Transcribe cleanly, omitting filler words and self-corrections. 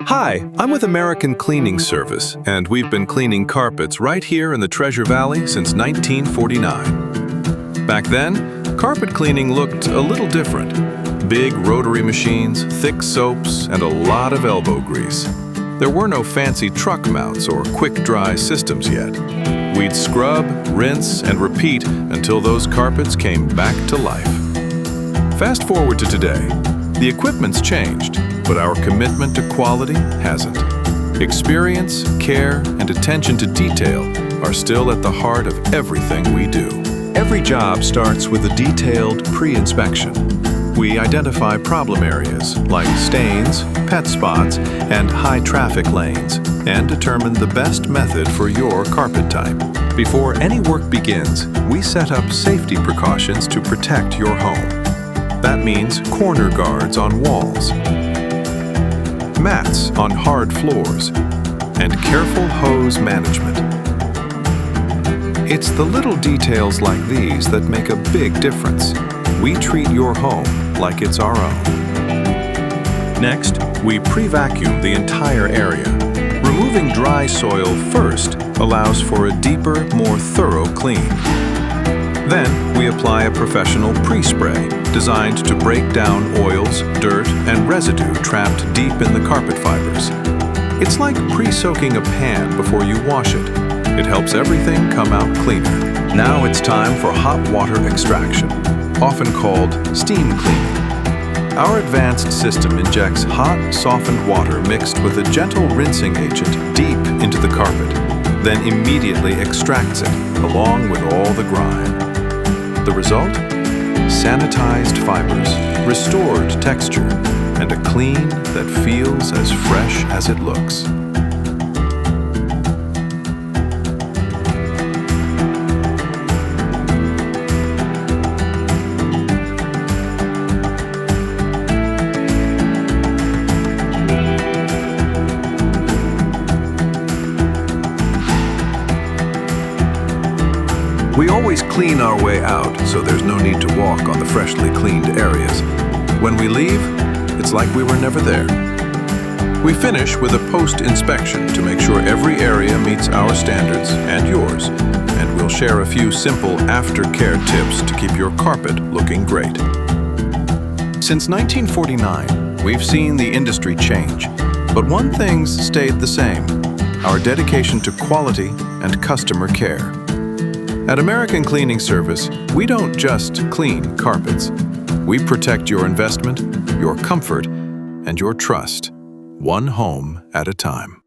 Hi, I'm with American Cleaning Service, and we've been cleaning carpets right here in the Treasure Valley since 1949. Back then, carpet cleaning looked a little different. Big rotary machines, thick soaps, and a lot of elbow grease. There were no fancy truck mounts or quick-dry systems yet. We'd scrub, rinse, and repeat until those carpets came back to life. Fast forward to today. The equipment's changed, but our commitment to quality hasn't. Experience, care, and attention to detail are still at the heart of everything we do. Every job starts with a detailed pre-inspection. We identify problem areas like stains, pet spots, and high-traffic lanes, and determine the best method for your carpet type. Before any work begins, we set up safety precautions to protect your home. That means corner guards on walls, mats on hard floors, and careful hose management. It's the little details like these that make a big difference. We treat your home like it's our own. Next, we pre-vacuum the entire area. Removing dry soil first allows for a deeper, more thorough clean. Then, we apply a professional pre-spray designed to break down oils, dirt, and residue trapped deep in the carpet fibers. It's like pre-soaking a pan before you wash it. It helps everything come out cleaner. Now it's time for hot water extraction, often called steam cleaning. Our advanced system injects hot, softened water mixed with a gentle rinsing agent deep into the carpet, then immediately extracts it, along with all the grime. The result? Sanitized fibers, restored texture, and a clean that feels as fresh as it looks. We always clean our way out, so there's no need to walk on the freshly cleaned areas. When we leave, it's like we were never there. We finish with a post-inspection to make sure every area meets our standards and yours, and we'll share a few simple aftercare tips to keep your carpet looking great. Since 1949, we've seen the industry change, but one thing's stayed the same: our dedication to quality and customer care. At American Cleaning Service, we don't just clean carpets. We protect your investment, your comfort, and your trust, one home at a time.